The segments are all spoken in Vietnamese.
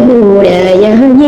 Bồ đề ya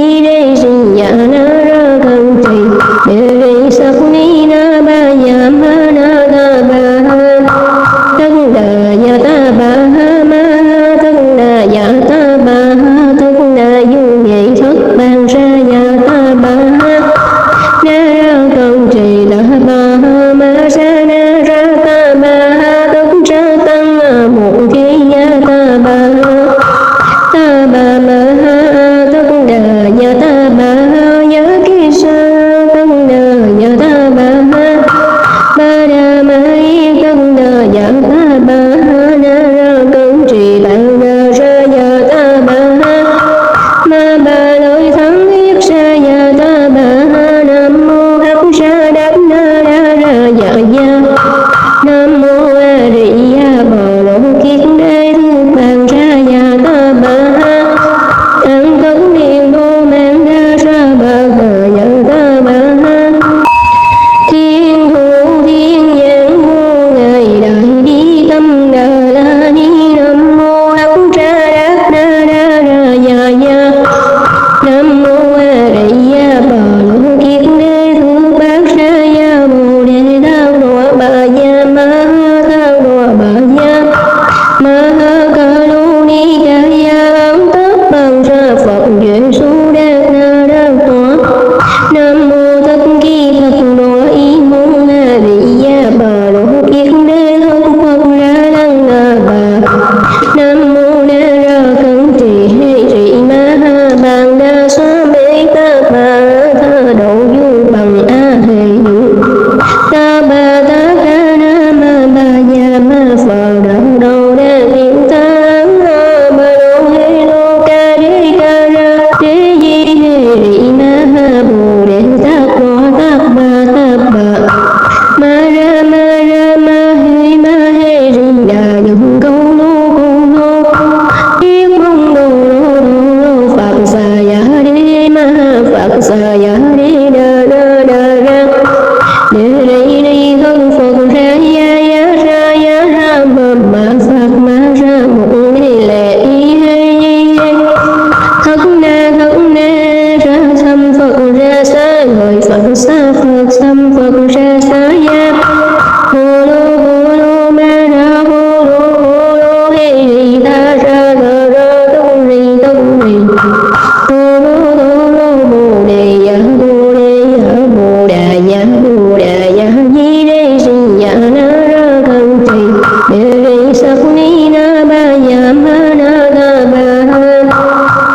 ta ba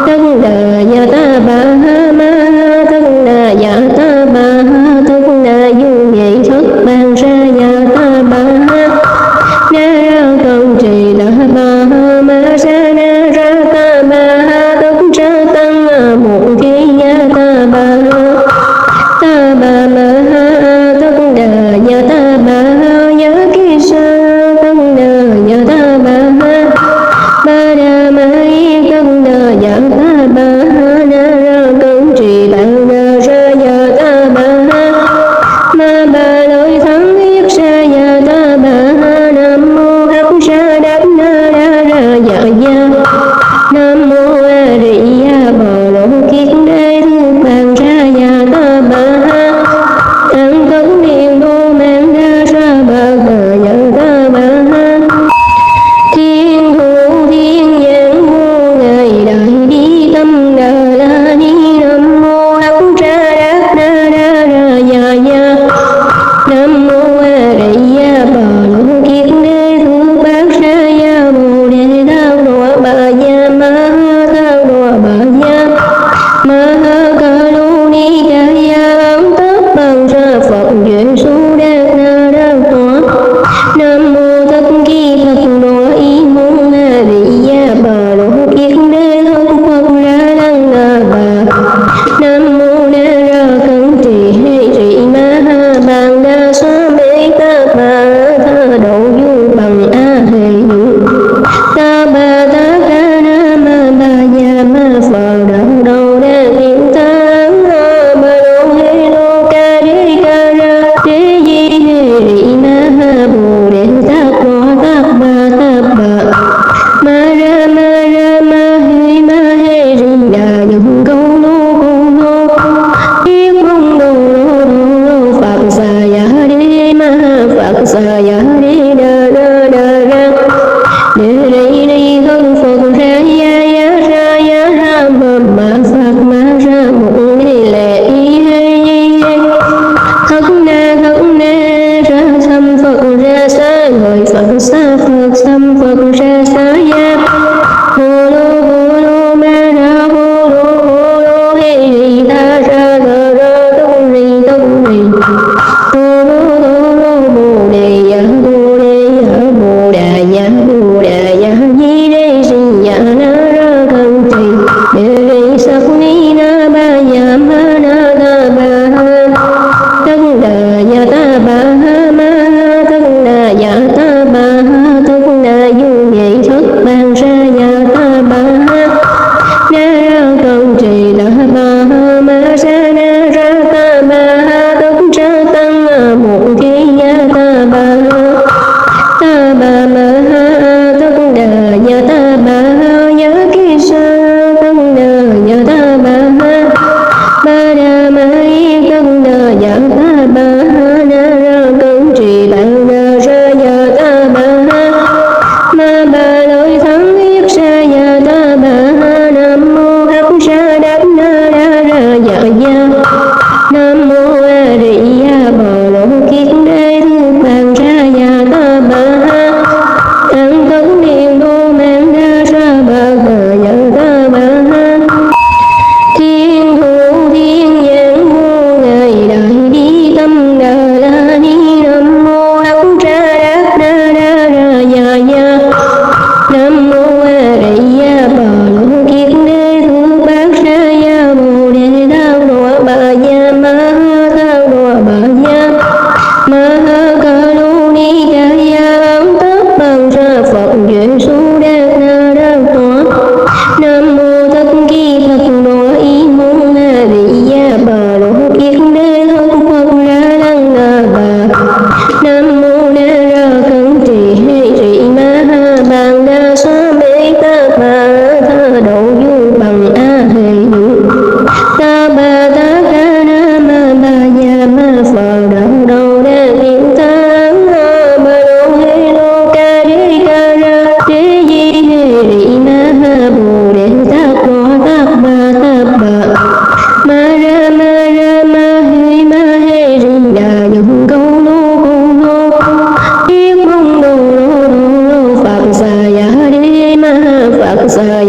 tất đà ya ta ba ma tất đà ya ta ba tất đà du nhị thất ban ra ya ta ba na ra công trì đà ba ma sa na ra ta ba tất ra tăng một khi ya ta ba ma tất đà ya ta ba ya ki sa tất đà ya ta ba ba đà ma tất đà ya ta ba na ra công trì đà ra ya ta ba ma ba lôi thắng yết sa ya ta ba nam mô hắc sa đắc na ra ya ya nam mô a di đà bồ lô kiết đế thư bàn ra ya ta ba tăng cấn niệm vô mang ra ba ya ta ba thiên thủ thiên nhãn vô ngài đại bi tâm đà la ni nam mô hắc sa đắc na ra ya ya nam mô a di đà bồ lô kiết đế thư bát ra ya bồ đề thao đọa bà ya ma thao đọa bà ya ma ca lu ni ca ya tất bằng ra phật Giêsu đa na đa tọa nam mô tất ki phật đọa y môn a di đà bà lô kiết đế thông phật ra đăng na bà nam mô na ra cấn trì hay trì ma ha bàn đa sa mê ta bà tha độ du bằng a hề du ta bà ta ca na ma ba ya ma phật đạo đầu đa niệm ta ba lô hê lô ca đế ca ra đế di hê ri ma ha bồ đề tát đọa tát bà ma ra ma hê ri đà dùng câu lô yết mong đồ lô phật sa ya đế ma phật sa ya đế đà ra đế đi thân phật ra ya ra ma phật ra một lệ y hay thất na ra thâm phật ra xa người phật xa phật thâm phật ra xa ya hồ lô ma ra hồ lô hê ri ta ra tông ri hồ lô bồ đề ya bồ đà ya di đế si ya na ra cân trì đề sắc ni na ba ya ma na ta ba tất đà ya ta ba ma tất đà ya ta ba tất đà du nhị thất ban ra ya ta ba na ra công trì đà ba ma sa na ra ta ba tất ra tăng một khi ya ta ba ma tất đà ya ta ba ya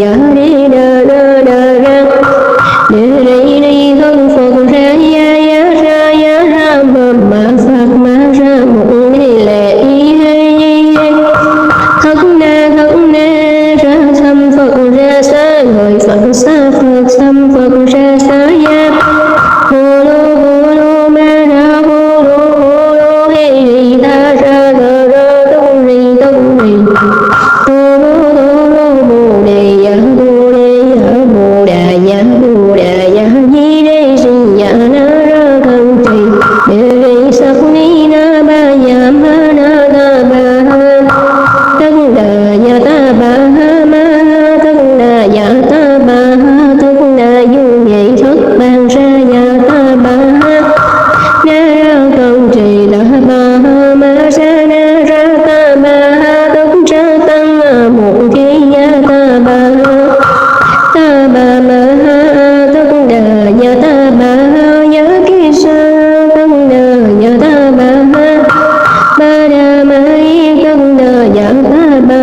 ya đi đa đa đa ra đề đi đi thân phật ra ya ma phật ma ra một đi lệ y thất na ra thâm phật ra xa người phật xa phật thâm phật ra xa ya hồ lô ma ra hồ lô he ri ta ra tung ri hồ lô bồ đề ya bồ đà ya di đê si ya na ra cần trì đề ri sắc ni na ba ya ma na ta ba tân đà ya ta ba ma tân đà ya ta ba tân đà du nhị thất ban ra ya ta ba na ra cần trì đà ba ma sa na ra ta ba tất ra tăng một khi ya ta ba ma tất đà ya ta ba ya ki sa tất đà ya ta ba đà ma tất đà ya ta ba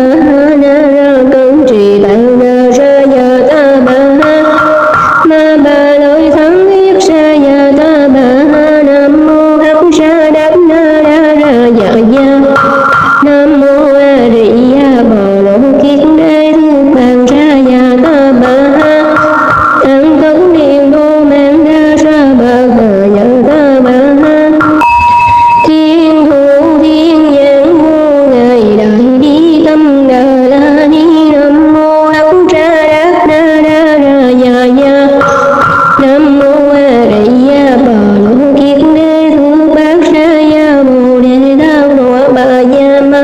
na ra cần trì đà ra ya ta ba ma ba lôi thắng yết sa ya ta ba nam mô hắc sa đắc na ra ya nam mô a di đà bồ lô kiết đế thư bàn ra ya ta ba an tấn niên đô mang ra ba ya ta ba thiên thủ thiên nhãn vô ngài đại bi tâm đà la ni nam mô hắc sa đắc na ra ya nam mô a di đà bồ lô kiết đế thư bát ra ya bồ đề đao đọa bà ya ma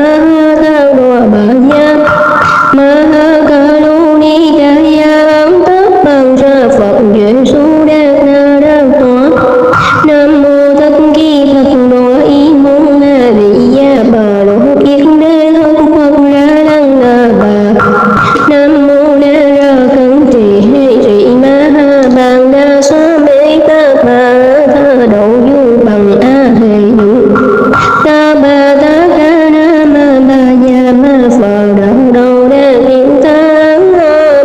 thao đọa bà ya ma ca lu ni ca ya tất bằng ra phật Giêsu đa na đa tọa nam mô tất ki phật đọa y môn na di ya bà lô kiết đế thân phật ra lăng na bà nam mô na ra cẩn trì hay trì ma bàn đa sa mê ta bà tha đậu du bằng a hề ta ba ta ca na ma ba ya ma phật đạo đầu đa niệm ta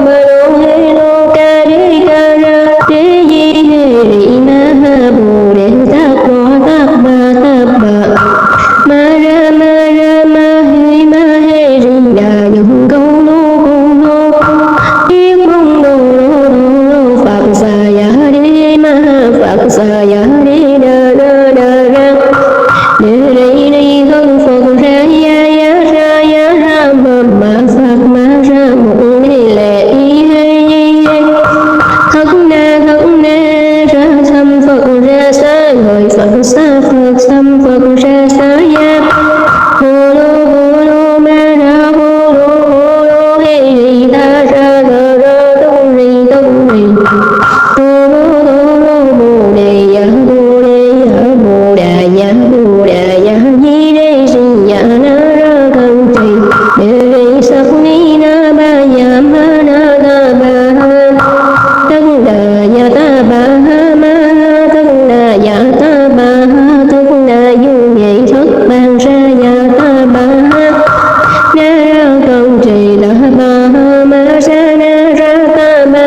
ba lô he lô ca đế ca ra đế di he ri ma bồ đề ta ba ma ra ma he ri đà dùng câu lô yết mong lô phật sa ya đế ma phật sa ya đế đa ra đề đi thân phật ra ya ma phật ma ra một đi lệ y thất na ra thâm phật ra xa người phật xa phật thâm phật ra xa ya hồ lô ma ra hồ lô he ri ta ra tung ri hồ lô bồ đề ya bồ đà ya di đê si ya na ra cần trì đề ri sắc ni na ba ya ma na ta ba tân đà ya ta ba ma tân đà ya ta ba tân đà du nhị thất ban ra ya ta ba na ra cần trì đà ba ma sa na ra ta ba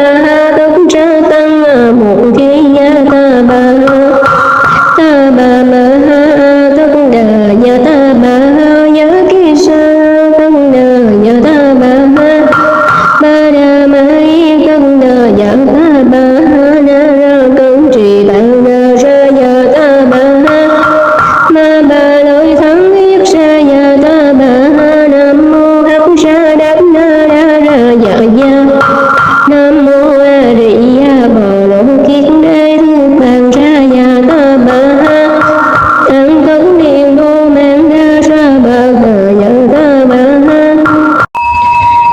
tất ra tăng một khi ya ta ba ma tất đà ya ta ba ya ki sa tất đà ya ta ba đà ma tất đà ya ta ba na ra cẩn trì đà ra ya ta ba ma ba lôi thắng yết sa ya ta ba nam mô hắc sa đắc na ra ya nam mô a di đà bồ lô kiết đế thư bàn ra ya ta ba an tấn niên đô mang ra ba ya ta ba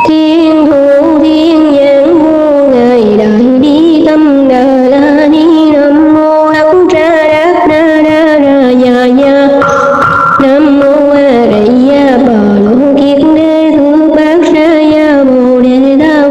thiên thủ thiên nhãn vô ngài đại bi tâm đà la ni nam mô hắc sa đắc na ra ya nam mô a di đà bồ lô kiết đế thư bát ra ya bồ đề đao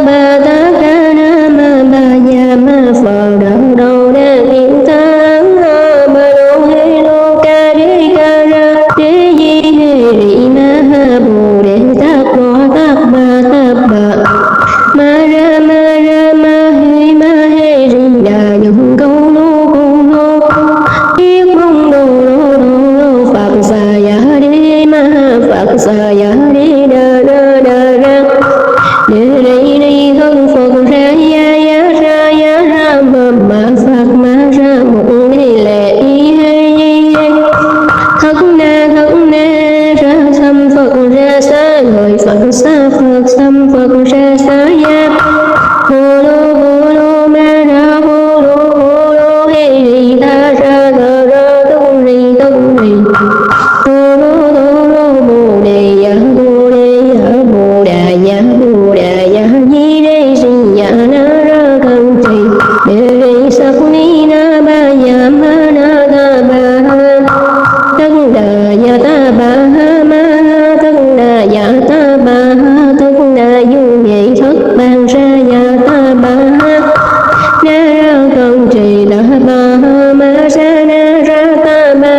ba ta ca na ma ba ya ma phật đạo đầu đa niệm ta ba lô hê lô ca đê ca ra đê di hê ri ma ha bồ đề tát đô tát ba ma ra ma hê ri đà dụng câu lô yết mong đô lô phật sa ya đê ma phật sa ya đê đà ra đê đi thân phật ra ya ma phật ra một ni lệ y hê thất na ra thâm phật ra xá lợi phật xá phật xâm phật ra xá ya hồ lô ma ra hồ lô hê ri ta ra tung ri hồ lô bồ đề ya bồ đà ya di đê si ya na ra cần trì đề ri sắc ni na ba ya ma na ta ba tất đà ya ta ba ma tất đà ya ta ba tất đà du vậy thất ban ra ya ta ba na ra cần trì đà ba ma sa na ra ta ba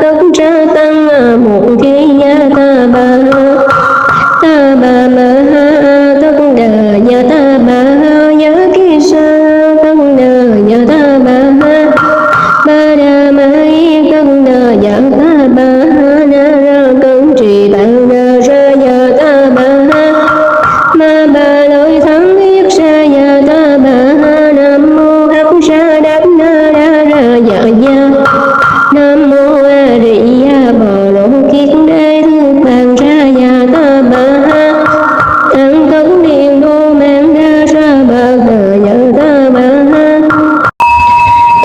tất ra tăng một khi ya ta ba ma tất đà ya ta ba ya ki sa tất đà ya ta ba đà ma tất đà ya ta ba na ra cần trì bạn đà ra ya ta ba ma ba lôi thắng yết sa ya ta ba nam mô hắc sa đắc na ra ya nam mô a di đà bồ lô kiết đế thư bàn ra ya ta ba tăng cấn điện đô mang ra ba ya ta ba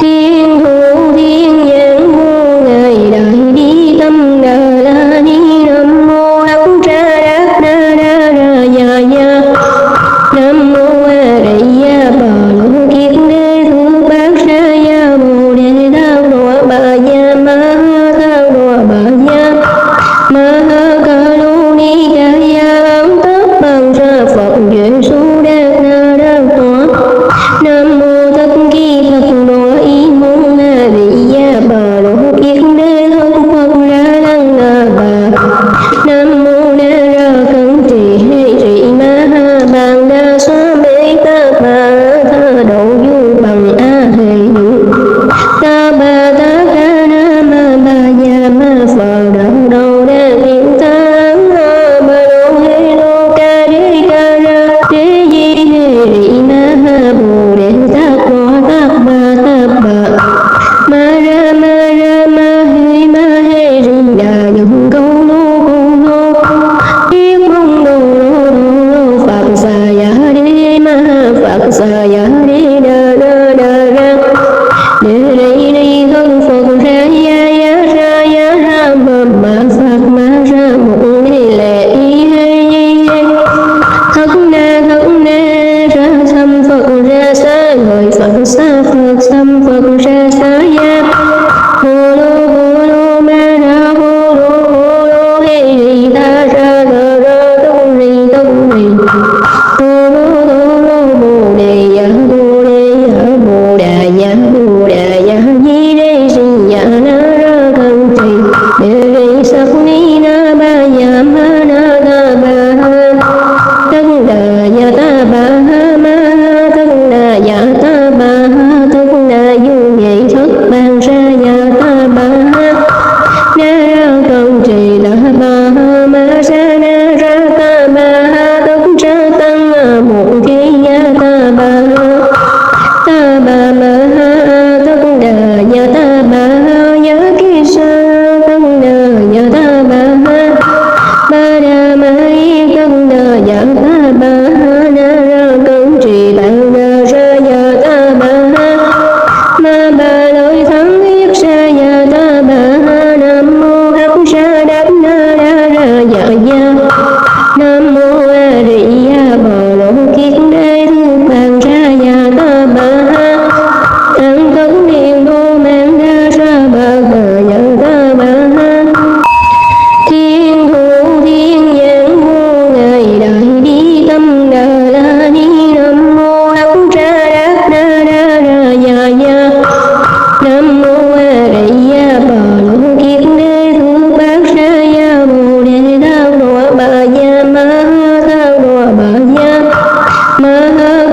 thiên thủ thiên nhãn vô ngài đại bi tâm đà la ni nam mô hắc sa đắc na ra ya nam mô a di đà bồ lô kiết đế thư bát ra ya bồ đề thao đọa bà ya ma thao đọa bà ya ma ca lô ni ca ya tất bằng ra phật duệ su đa na ra tọa nam mô tất ki phật đọa y môn na di ya bà lô kiết đế thân phật ra lăng na bà nam mô na ra cấn trì hê ri ma ha bàn đa sa mê ta bà tha độ du bằng a hê ta ba ta ca na ma ba ya ma phật đạo đầu đa niệm ta ba lô hê lô ca đê ca ra đê di hê ri ma ha bồ đề tát đô tát ba ma ra ma hê ri đà dụng câu lô yết mong đô lô phật sa ya đê ma phật sa ya đê đà ra đê đi thân phật ra ya ma phật ra một ni lệ y hê thất na ra thâm phật ra xá lợi phật xá phật xâm phật ra xá ya hồ lô ma ra hồ lô hê ri ta ra tung ri hồ lô bồ đề ya bồ đà ya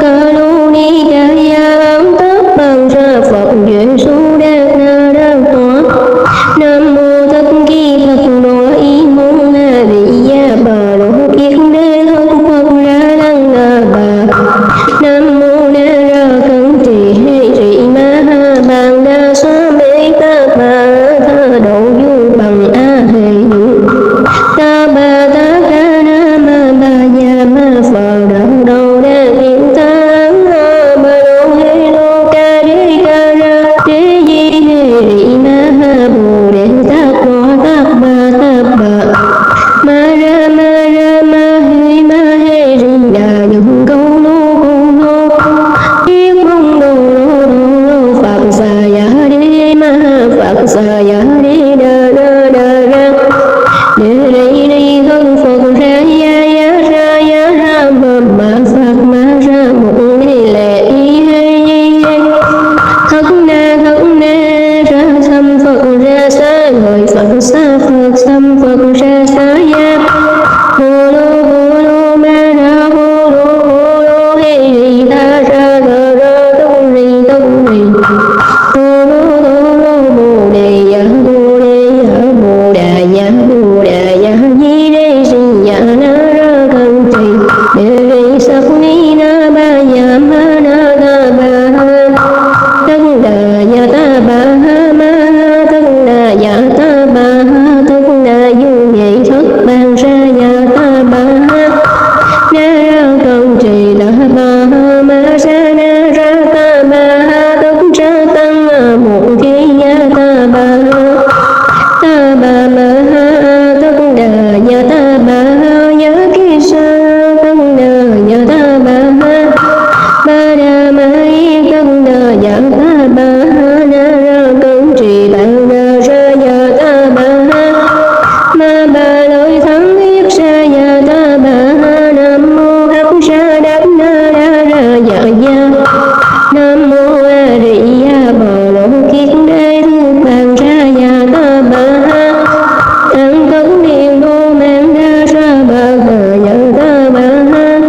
ca lu ni ca ya tất bằng ra Phật duyên su đa na đa toa. Nam mô tất kỳ Phật đô y môn na di ya bà đô kiết đế thân Phật ra lăng na bà. Nam mô na ra cân trì hệ trì ma ha bàn đa sa mê ta bà tha độ du bằng a hệ du. Ta bà ta ca na ma ba ya ma phật đạo đầu đa hiện ta bà đô hệ đô ca đế ca ra đế di hệ rị ma ha bồ đề ta qua ta bà ma ra ma hệ rị đà dùng câu lô biết mong đồ lô phật sa ya đế ma phật sa ya đế đà đà đà ra đế đây thân Phật ra ya ma Phật ma ra một ni lệ y hay thất na ra xăm Phật ra xa người Phật xa Phật xăm Phật ra xa ya hồ lô ma ra hồ lô hay rì ta ra ra tông rì hồ lô bồ đề ya bồ đà ya di đê si ya na ra cần trì đề rì sắc ni na ba ya ma na ta ba ha tân đà ya ta ba ha ma ha tân đà ya ta ba ha tân đà du nhị thất ban ra ya ta ba ha na ra cần trì đà ba ha ma ra na ra ta ba ha tất ra tăng một khi ya ta ba ha ta ba ma ha tất đà ya ta ba ha ya ki sa tất đà ya ta ba ha ba đà ma y tất đà ya ta ba ha na ra cân trì bạn đà ra ya ta ba ha ma ba lôi thắng biết sa ya ta ba ha nam mô hắc sa đắc na đa ra ya ya nam mô a di đà bồ lô kiết đế thư bàn ra ya ta ba ha tăng tấn niệm đô mang ra ra ba ya ta ba ha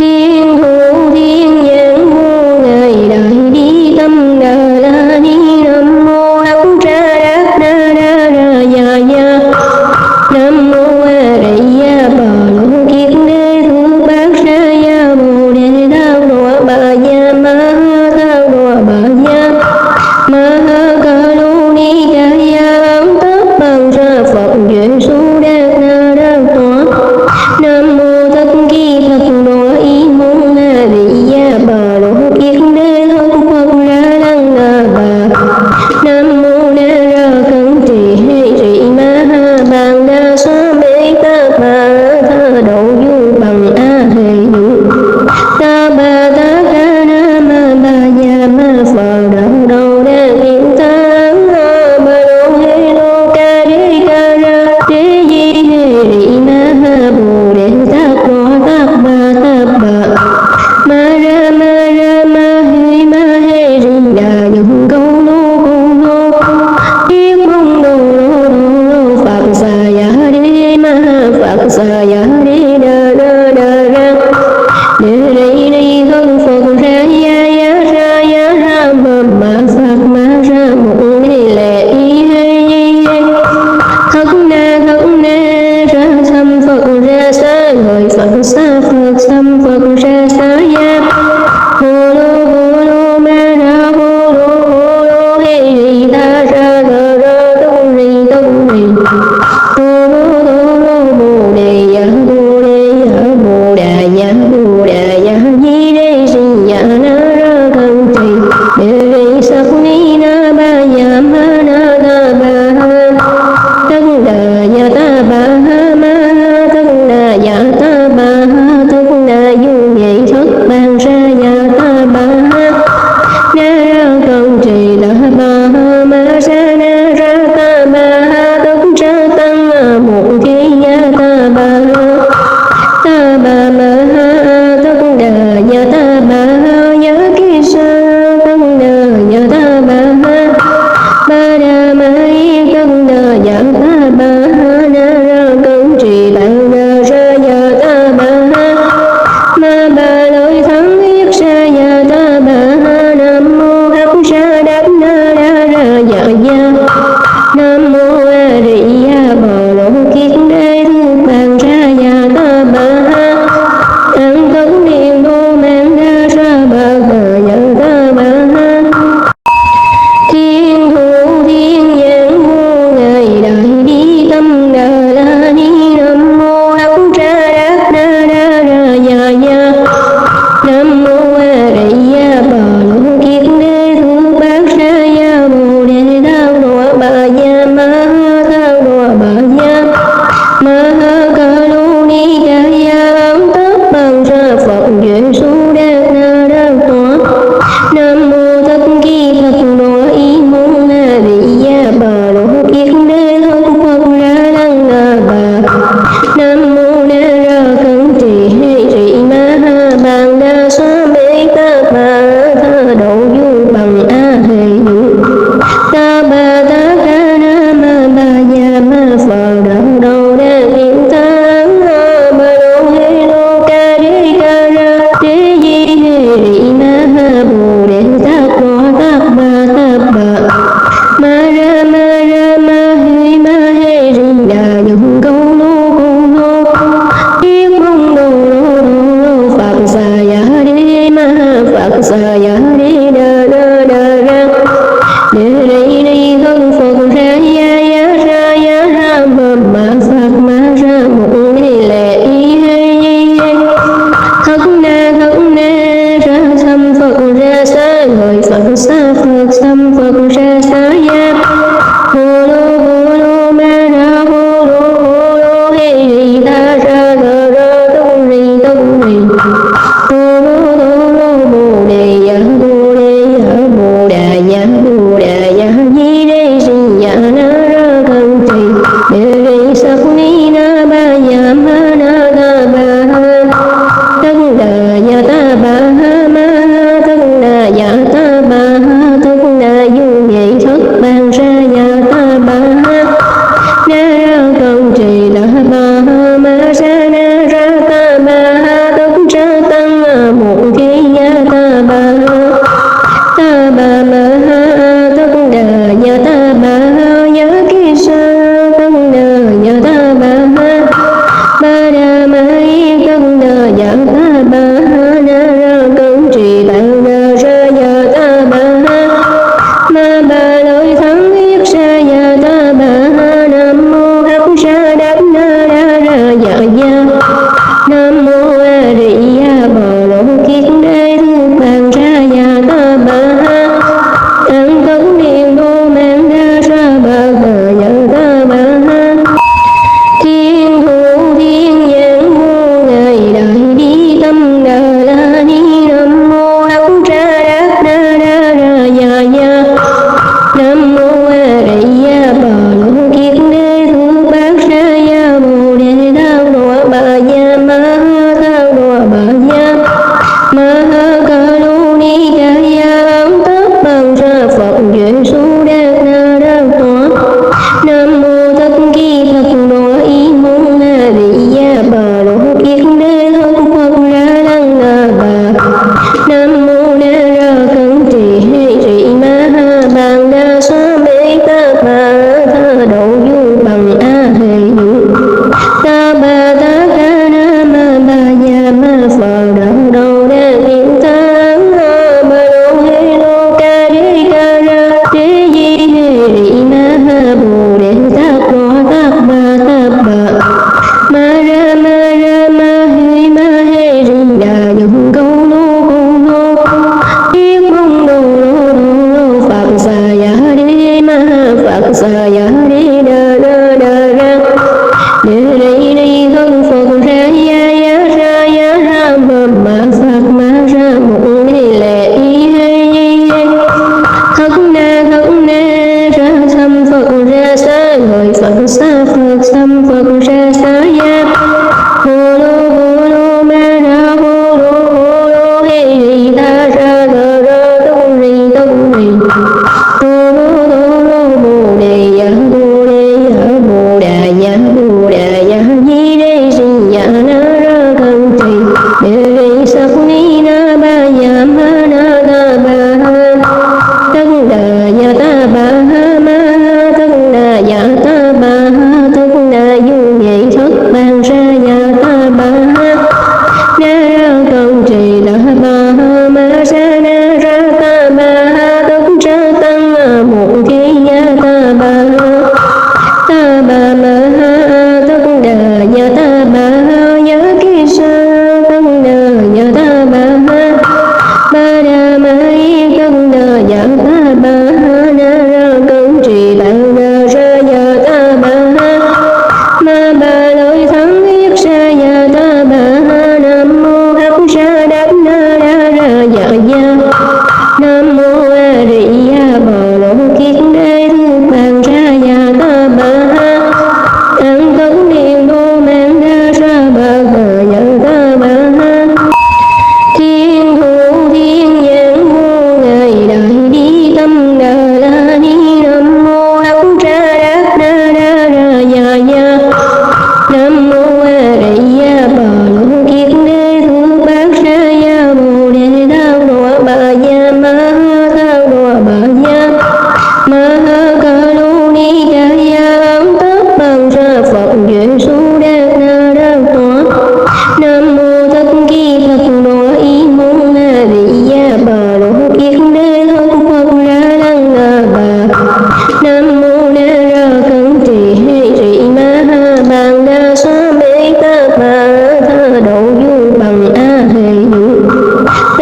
thiên thủ thiên nhãn vô ngài đại bi tâm đà la ni nam mô hắc sa đắc na đa ra ya ya nam mô a di đà bồ lô kiết đế thư bát ra ya bồ đề tao độ bà ya ma tao độ bà ya ma ca lu ni ca ya tất bằng ra Phật duyên su đa na đa toa. Nam mô tất kỳ Phật đô y môn na di ya bà đô kiết đế thân Phật ra lăng na bà. Nam mô na ra cân trì hệ trì ma ha bàn đa sa mê ta bà tha độ du bằng a hệ du. Ta bà ta ca na ma ba ya ma phật đạo đầu đa hiện ta bà đô hệ đô ca đế ca ra đế di hệ rị ma ha bồ đề ta qua ta bà ma ra ma hệ rị đà dùng câu lô biết mong đồ lô phật sa ya đế ma phật sa ya đế đà đà đà ra đế đây thân Phật ra ya ma Phật ma ra một ni lệ y hay thất na ra xăm Phật ra xa người Phật xa Phật xăm Phật ra xa ya hồ lô ma ra hồ lô hay rì ta ra tông rì hồ lô bồ đề ya bồ đà ya di đê si ya na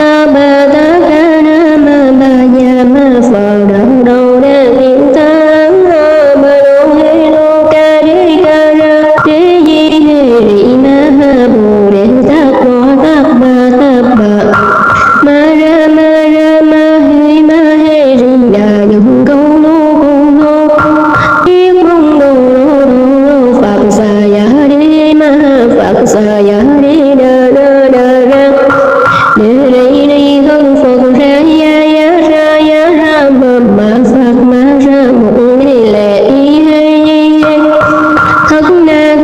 ta ba ta ca na ma ba ya ma phật đạo đầu đa thiên ta ba lô hê lô ca đế ca ra đế di hê rị ma ha bồ đề tát đô tát ba ma ra ma hê rị đà dụng câu lô yết mong đồ lô phật sa ya đế ma phật sa ya đế đà ra đề đây thân phật ra ma phật ma ra một lệ hay thất na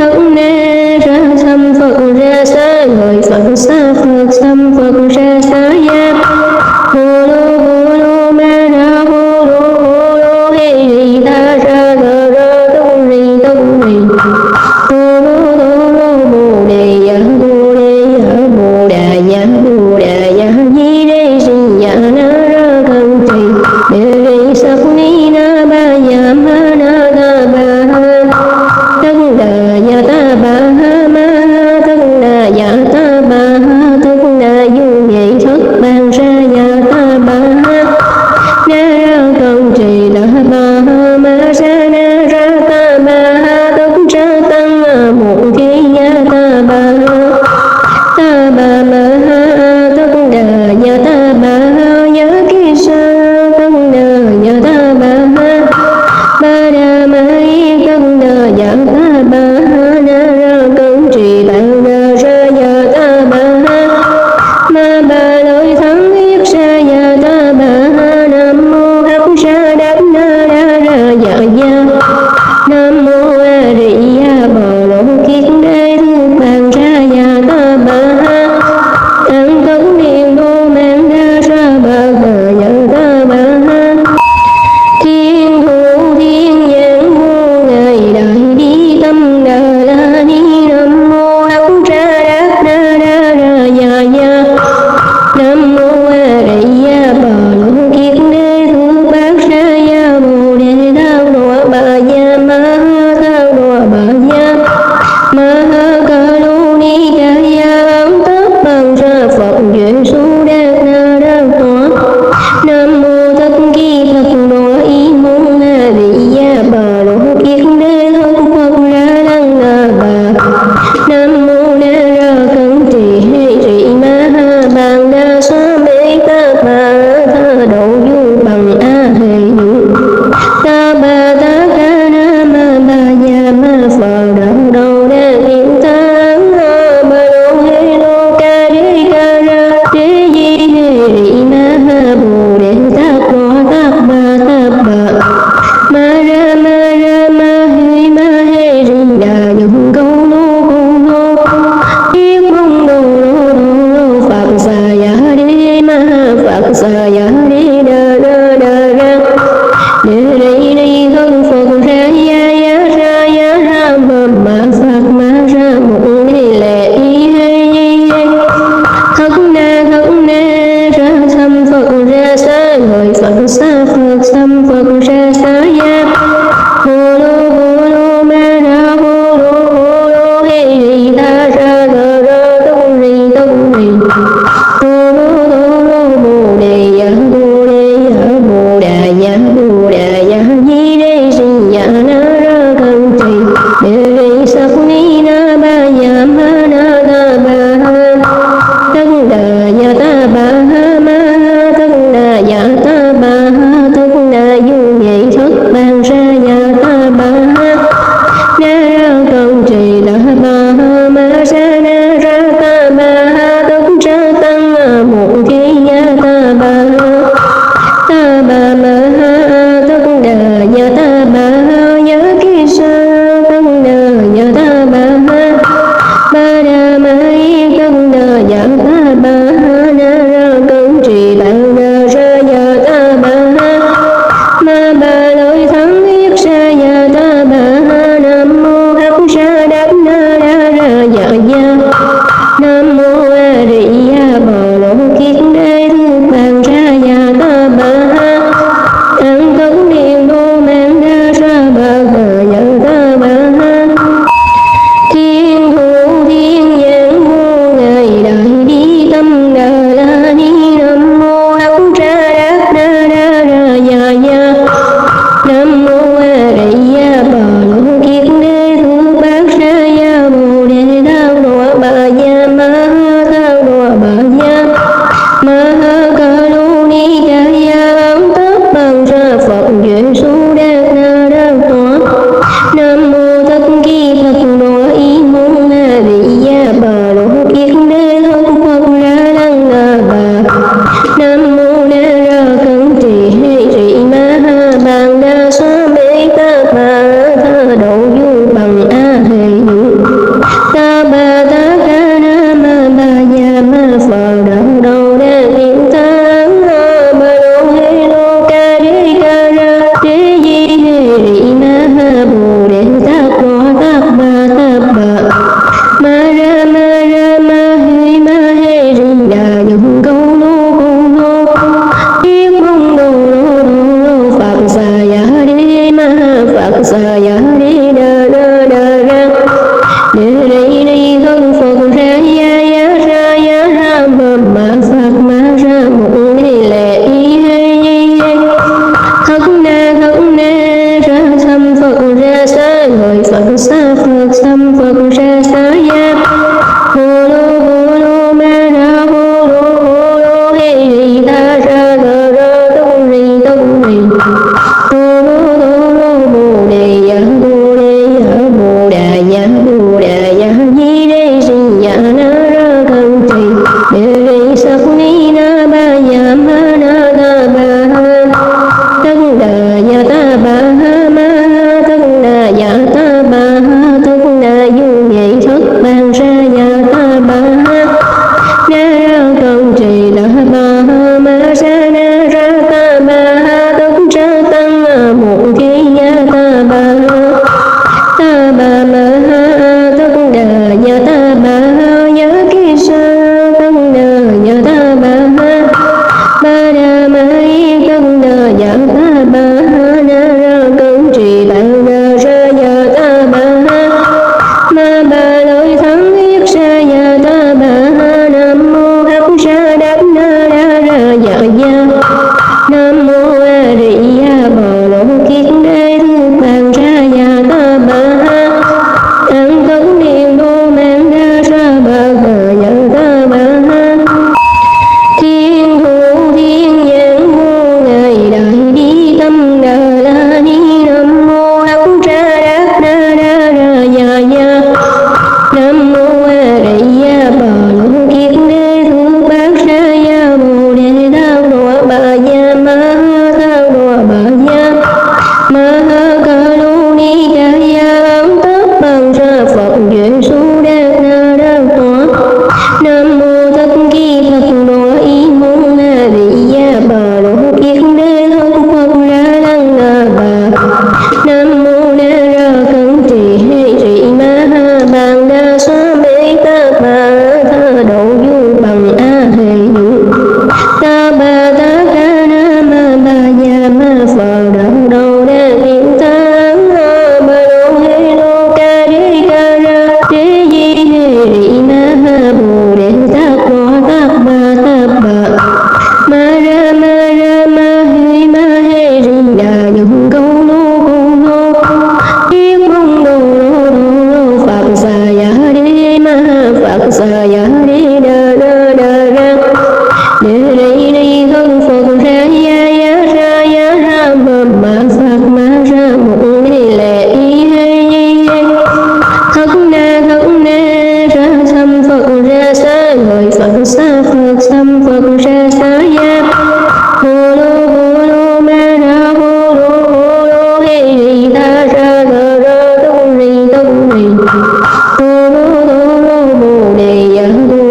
ra thâm phật ra xa người phật xa phật thâm phật ra xa ya hồ lô ma ra hồ lô hay ta ra tông ri hồ lô bồ đề ya bồ đà ya di đê si ya na ra thân trì đề ri sắc ni na ba ya ma na ta ba thân đà ya ta ba ma thân đà ya ta ba thân đà du nhị thất ban ra ya ta ba na ra thân trì đà ba ma sa na ra ta ba tất ra tăng một khi ya ta ba ma tất đà ya ta ba ya ki sa tất đà ya ta ba đà ma tất đà ya ta ba na ra cân trì bạn đà ra ya ta ba ma ba lợi thắng yết sa ya ta ba nam mô hắc sa đát na ra ya nam mô a di đà bồ lô kiết đế thương bàn ra ya ta ba tăng tấn niệm đô mang ra ba ya ta ba thiên thủ thiên nhãn vô ngài đại bi tâm đà la ni nam mô hắc sa đát na ya nam mô a di đà bồ lô kiết đế thương bát ra ya bồ đề tát đô ba ya ma tát đô ba ya ma ca lô ni ca ya tất bằng ra phật duệ su đa na đa tòa nam mô tất ki phật đô y môn a di đà bà lô kiết đế thân phật ra lăng na bà nam mô na ra cân trì hay rị ma ha bàn đa sa mê ta bà tha đậu du bằng a hề du ta ba ta ca na ma ba ya ma phật đạo đầu đa thiên ta ba lô hê lô ca đế ca ra đế di hê rị ma ha bồ đề tát đô tát ba ma ra ma hê rị đà dụng câu lô yết mong đồ lô phật sa ya đế ma phật sa ya đế đà ra đề đây thân phật ra ma phật ma ra một lệ hay thất na ra thâm phật ra xa người phật xa phật thâm phật ra xa ya hồ lô ma ra hồ lô hay ta ra tông ri hồ lô bồ đề ya ha ca lu ni ca ya tất bằng ra Phật Giêsu đa na đa toa. Nam mô tất kỳ Phật nội y môn na di ya bà lô kiết đế thân Phật ra lăng na bà. Nam mô na ra cẩn trì hệ trì ma ha bàn đa sa mê ta bà tha đậu du bằng a hệ du. Ta bà ta ca na ma ba ya ma phật đạo đầu đa tiên ta bà lô hê lô ca đế ca ra đế di hê rị ma ha bồ đề ta qua ta bà ma ra ma hê rị đà dùng câu lô yết mong đồ lô phật sa ya đế ma phật sa ya đế đà đà đà ra đế đi thân Phật ra ya ma Phật ma ra một đi lệ y hay thất na ra thăm Phật ra xa người Phật xa Phật xăm Phật ra xa ya hồ lô ma ra hồ lô hê ri ta ra ra tông ri hồ lô bồ đề ya bồ đà ya di đê si ya na ra cẩn trì đề ri sắc ni na ba ya ma na ta ba tân đà ya ta ba ma tân đà ya ta ba tân đà du nhị thất ban ra ya ta ba na ra cẩn trì đà ba ma sa na ra ta ba tất ra tăng một khi ya ta ba ma tất đà ya ta ba ya ki sa tất đà ya ta ba đà ma tất đà ya ta ba na ra cẩn trì tăng đà ra ya ta ba ma ba lôi thắng yết sa ya ta ba nam mô hắc sa đắc na ra ya nam mô a di đà bồ lô kiết đế thư bàn ra ya ta ba an tấn niệm đô mang ra sa ba ya ta ba thiên thủ thiên nhãn vô ngài đại bi tâm đà la ni nam mô hắc sa đắc na ra ya nam mô a di đà bồ lô kiết đế thư bát ra ya bồ đề thao đọa bà ya ma thao đọa bà ya ma ca lu ni ca ya tất bằng ra Phật Giêsu đa na đa toa. Nam mô tất kỳ Phật nội y môn na di ya bà lô kiết đế thân Phật ra lăng na bà. Nam mô na ra cẩn trì hệ trì ma ha bàn đa sa mê ta bà tha đậu du bằng a hệ du. Ta bà ta ca na ma ba ya ma phật đạo đầu đa tiên ta bà lô hê lô ca đế ca ra đế di hê rị ma ha bồ đề ta qua ta bà ma ra ma hê ri đà dùng câu lô yết mong đồ lô phật sa ya đế ma phật sa ya đế đà đà đà ra đế đi thân Phật ra ya ma Phật ma ra một đi lệ y hay thất na ra thăm Phật ra xa người Phật xa Phật xăm Phật ra xa ya hồ lô ma ra hồ lô hê ri ta ra tông ri hồ lô bồ đề ya bồ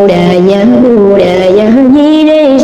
đà ya di đê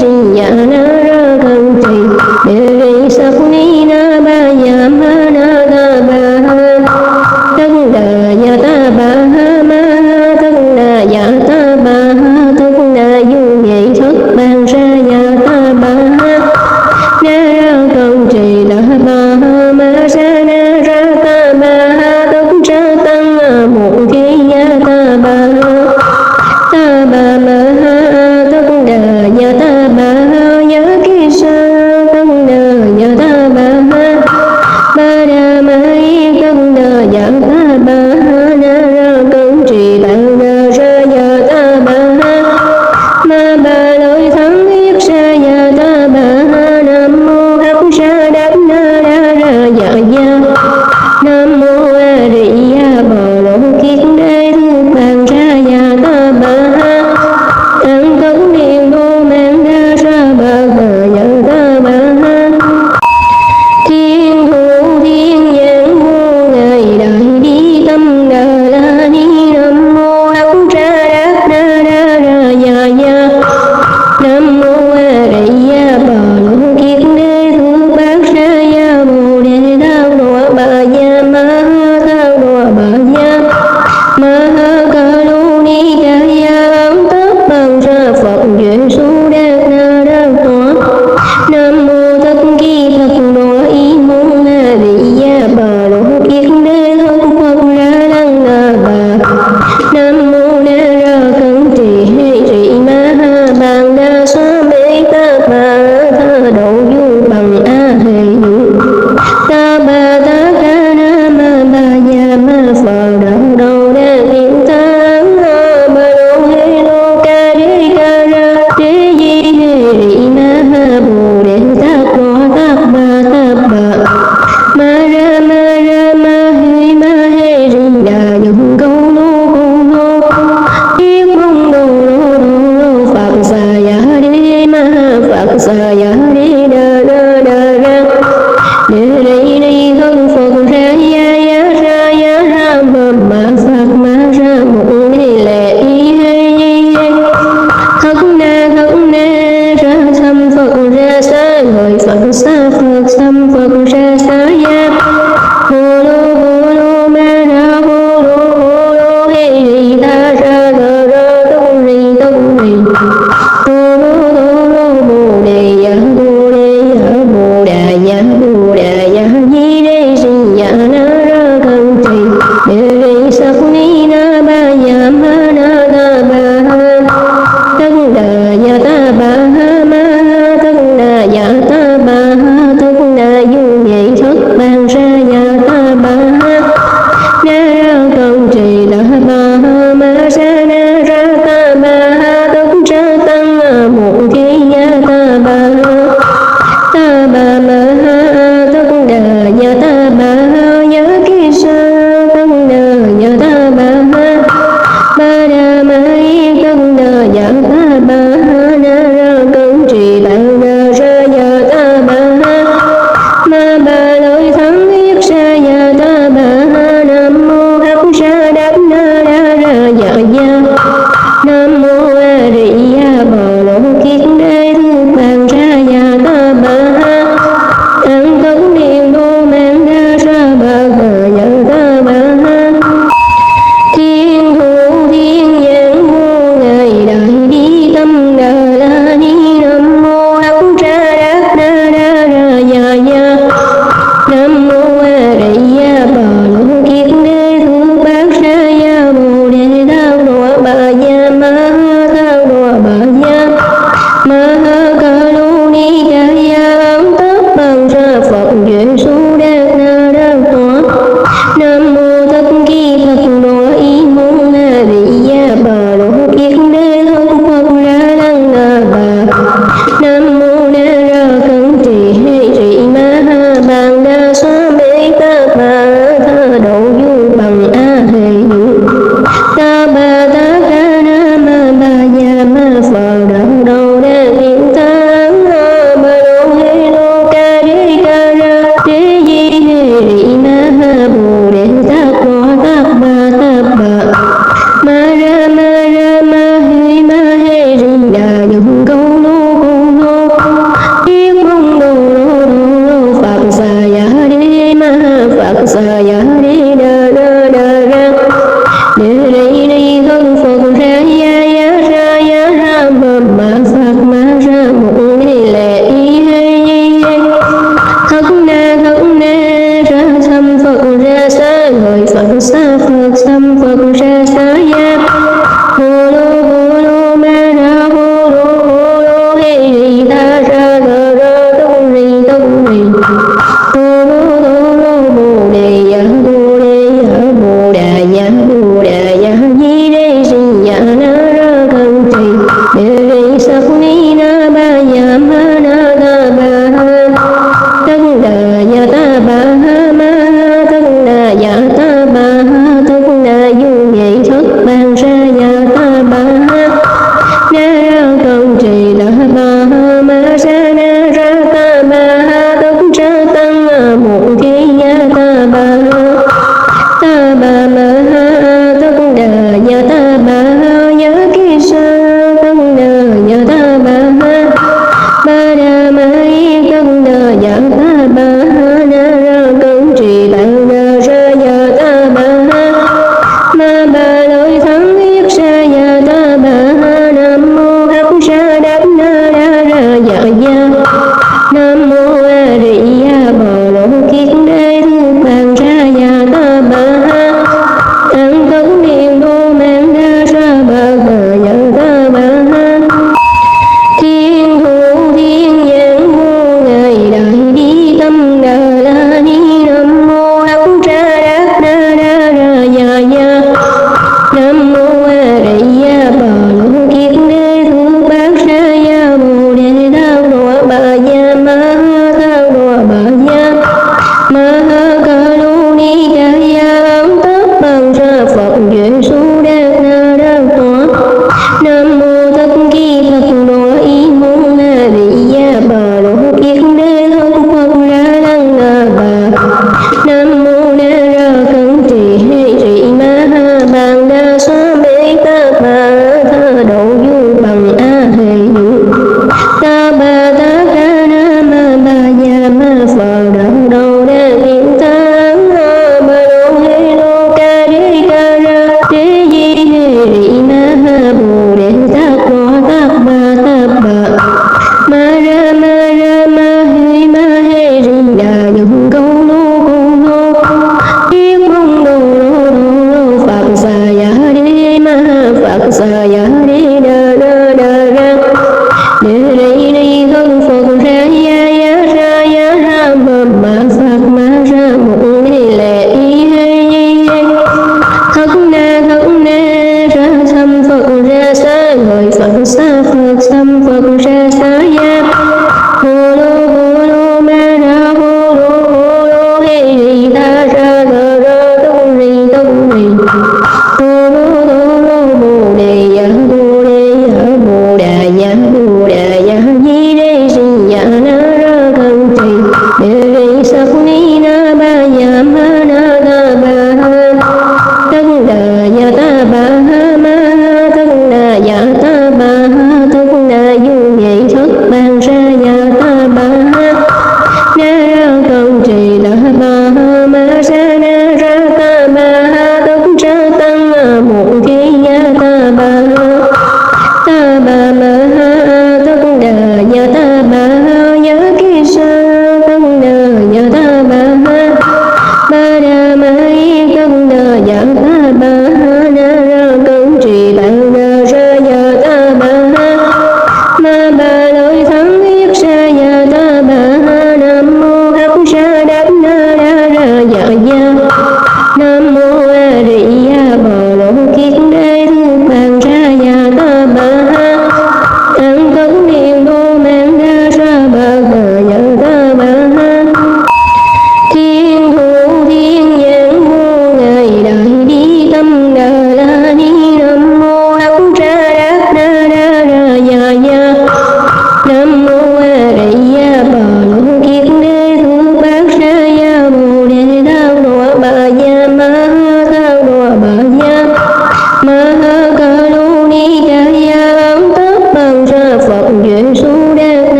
An cống niệm vô mang ra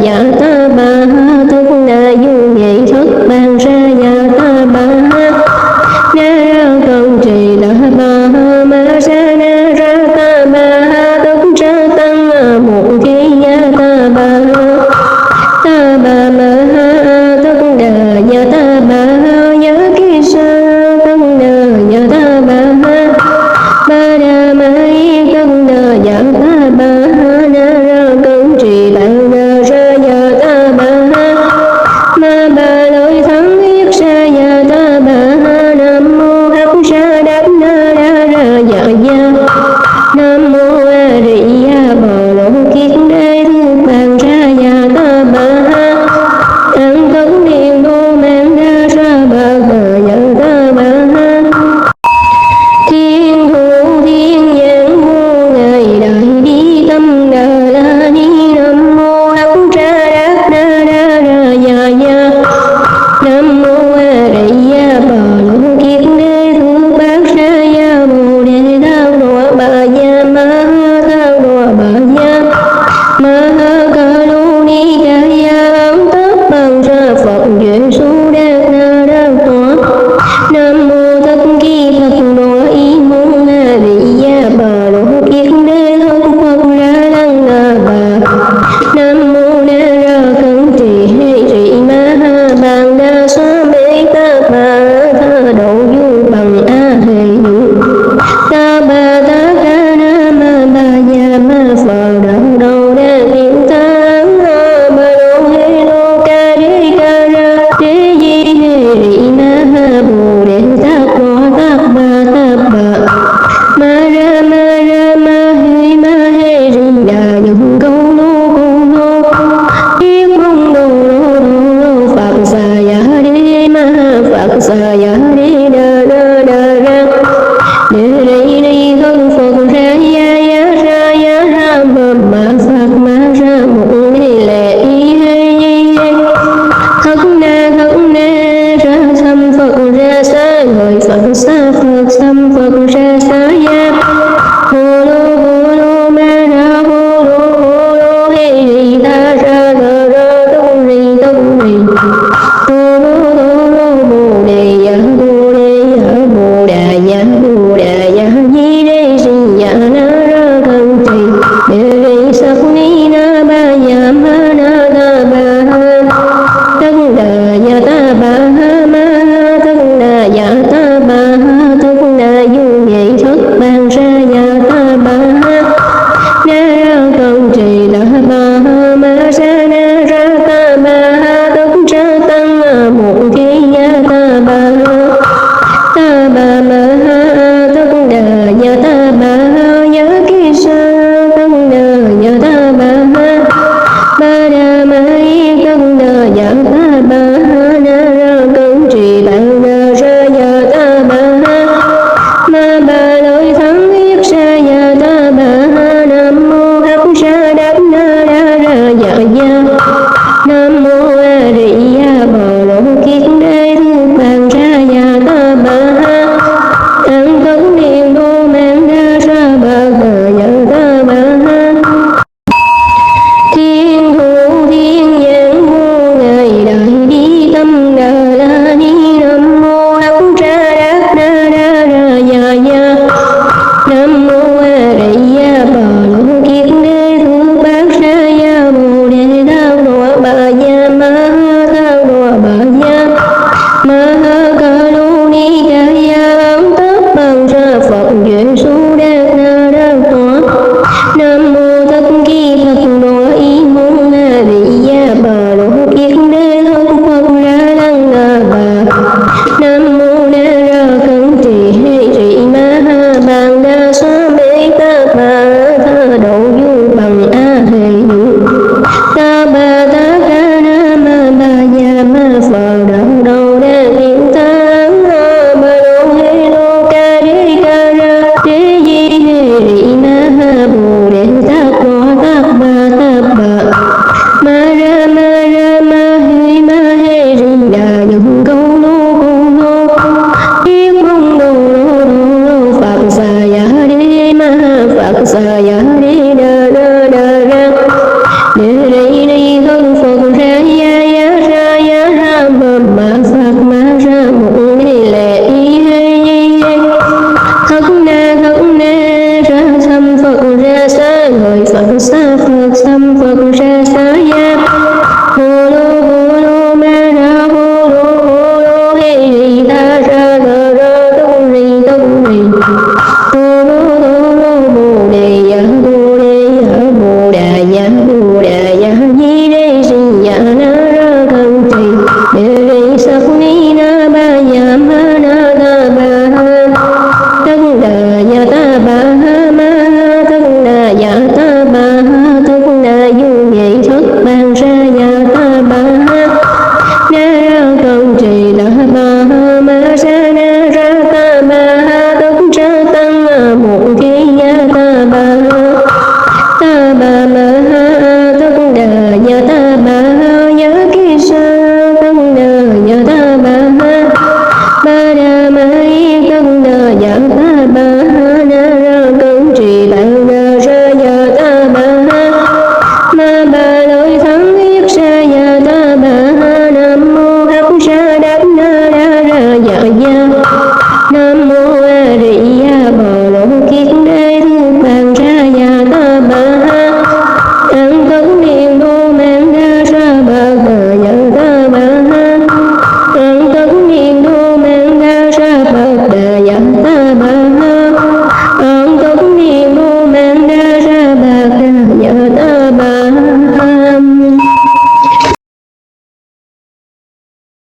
Dạ ta bà thức na du nhị thức duy su đa na đa toa. Nam mô tất kỳ Phật đô y môn na di đà bà đô kiết đế thân Phật ra lăng na bà. Nam mô na ra cẩn trì hay trì ma ha bàn đa sa mê ta bà tha độ du bằng a hề du. Ta bà ta ca na ma ba ya ma phật đạo đầu đa niệm ta ba đô hê đô ca đế ca ra đế di hê rị na ha bồ đề ta có ta bà ma ra ma hê rị đà dùng câu lô yết mong đô lô phật sa ya đế ma phật sa ya đế đa đa đa ra đế đi thân Phật ra ya ma ra một ni lệ y hay thất na ra thâm Phật ra xa người Phật xa Phật thâm Phật ra xa ya hồ lô ma ra hồ lô hê rì ta ra tông rì hồ lô bồ đề ya bồ đà ya di đê si ya na ra cẩn trì đề rì sắc ni na ba ya ma na ta ba tất đà ya ta ba ma tất đà ya ta ba tất đà du nhị thất ban ra ya ta ba na ra cẩn trì ta ba ma sa na ra ta ba tất ra tăng một thi ya ta ba ma tất đà ya ta ba ya ki sa tất đà ya ta ba đà ma tất đà ya ta ba na ra cẩn trì ta ra ya ta ba ma ba lôi thắng yết sa ya ta ba nam mô hắc sa đắc na ra ya nam mô a di đà bồ lô kiết đế thân bàn ra ya ta ba tăng cấn niệm đô mang ra ba ya ta ba thiên thủ thiên nhãn vô ngài đại bi tâm đà la ni nam mô hắc sa đắc na ya nam mô a di đà bồ lô kiết đế thân bát ra ya bồ đề thao độ bà ya ma thao độ bà ya ma ca lô ni ca ya tất bằng ra Phật duy su đa na đa toa. Nam mô tất kỳ Phật đô y môn na di đà bà đô kiết đế thân Phật ra lăng na bà. Nam mô na ra cẩn trì hay trì ma ha bàn đa sa mê ta bà tha độ du bằng a hề du. Ta bà ta ca na ma ba ya ma phật đạo đầu đa niệm ta ba đô hê đô ca đế ca ra đế di hê rị na ha bồ đề ta có ta bà ma ra ma hê rị đà dùng câu lô yết mong đô lô phật sa ya đế ma phật sa ya đế đa đa ra đế đi thân Phật ra ya ma ra một ni lệ y hay thất na ra thâm Phật ra xa người Phật xa Phật thâm Phật ra xa ya hồ lô ma ra hồ lô hê rì ta ra tông rì hồ lô bồ đề ya bồ đà ya di đê si ya na ra cẩn trì đề rì sắc ni na ba ya ma na ta ba tất đà ya ta ba ma tất đà ya ta ba tất đà du nhị thất ban ra ya ta ba na ra cẩn trì ta ba ma sa na ra ta ba tất ra tăng một thi ya ta ba ma tất đà ya ta ba ya ki sa tất đà ya ta ba đà ma tất đà ya ta ba na ra cẩn trì ta ra ya ta ba ma ba lôi thắng yết sa ya ta ba nam mô hắc đà ya ta ba la